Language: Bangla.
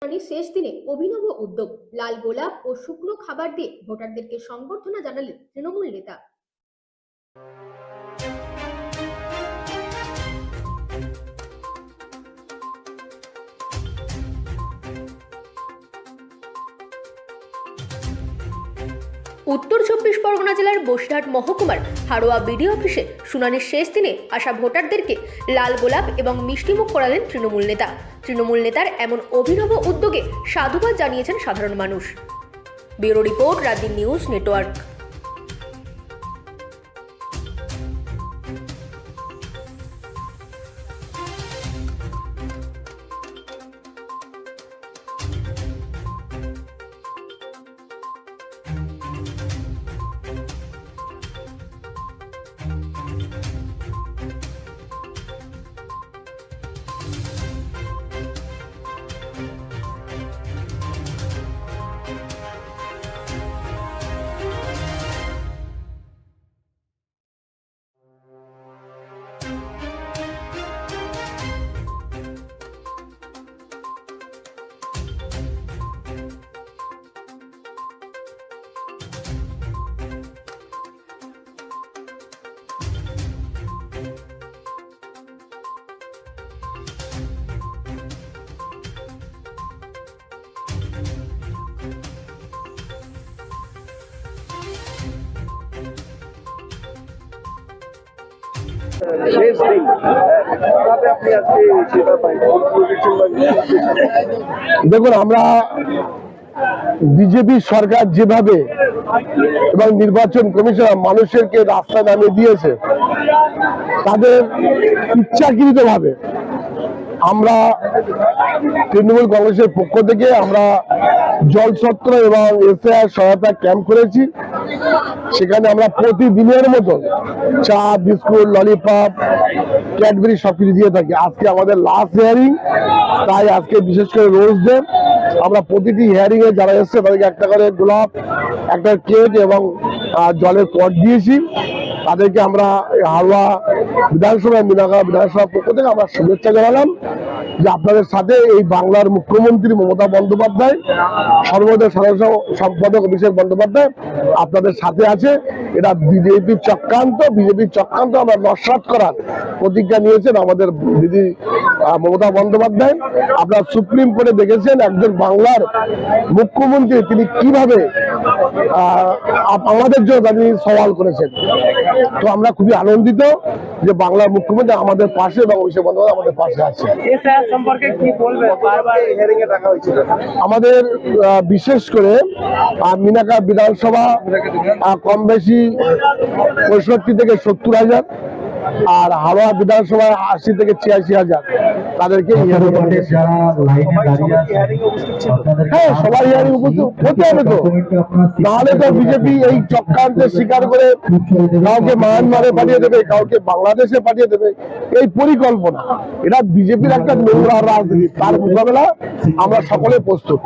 শেষ দিনে অভিনব উদ্যোগ, লাল গোলাপ ও শুকনো খাবার দিয়ে ভোটারদেরকে সংবর্ধনা জানালেন তৃণমূল নেতা। উত্তর ২৪ পরগনা জেলার বসিরহাট মহকুমার হাড়োয়া বিডিও অফিসে শুনানির শেষ দিনে আসা ভোটারদেরকে লাল গোলাপ এবং মিষ্টিমুখ করালেন তৃণমূল নেতা। তৃণমূল নেতার এমন অভিনব উদ্যোগে সাধুবাদ জানিয়েছেন সাধারণ মানুষ। Bureau report, রাতদিন news network. দেখুন, আমরা বিজেপি সরকার যেভাবে এবং নির্বাচন কমিশন মানুষেরকে রাস্তায় নামিয়ে দিয়েছে, তাদের ইচ্ছাকৃতভাবে আমরা তৃণমূল কংগ্রেসের পক্ষ থেকে আমরা জলছত্র এবং এসআই সহায়তা ক্যাম্প করেছি। সেখানে আমরা প্রতিদিনের মতন চা, বিস্কুট, ললিপপ, ক্যাডবেরি সবকিছু দিয়ে থাকি। আজকে আমাদের লাস্ট হিয়ারিং, তাই আজকে বিশেষ করে রোজ ডে আমরা প্রতিটি হিয়ারিং এ যারা এসছে তাদেরকে একটা করে গোলাপ, একটা কেক এবং জলের পট দিয়েছি। তাদেরকে আমরা হাড়োয়া বিধানসভা, মিনাখা বিধানসভার পক্ষ থেকে আমরা শুভেচ্ছা জানালাম যে আপনাদের সাথে এই বাংলার মুখ্যমন্ত্রী মমতা বন্দ্যোপাধ্যায়, সর্বদলীয় সাধারণ সম্পাদক অভিষেক বন্দ্যোপাধ্যায় আপনাদের সাথে আছে। এটা বিজেপির চক্রান্ত আমরা নস্যাৎ করার প্রতিজ্ঞা নিয়েছেন আমাদের দিদি মমতা বন্দ্যোপাধ্যায়। আপনারা সুপ্রিম কোর্টে দেখেছেন একজন বাংলার মুখ্যমন্ত্রী তিনি কিভাবে আমাদের জন্য তিনি সওয়াল করেছেন। তো আমরা খুবই আনন্দিত যে বাংলার মুখ্যমন্ত্রী আমাদের পাশে এবং অভিষেক বন্দ্যোপাধ্যায় আমাদের পাশে আছে। আমাদের বিশেষ করে মিনাখা বিধানসভা কম বেশি ৬৫ থেকে ৭০,০০০, আর হাওড়া বিধানসভায় ৮০ থেকে ৮৬,০০০ তাদেরকে হ্যাঁ সবাই হিয়ারিং উপস্থিত হতে হবে। তো নাহলে তো বিজেপি এই চক্রান্তের শিকার করে কাউকে মায়ানমারে পাঠিয়ে দেবে, কাউকে বাংলাদেশে পাঠিয়ে দেবে, এই পরিকল্পনা। এটা বিজেপির একটা নোংরা রাজনীতি, তার মোকাবেলা আমরা সকলে প্রস্তুত।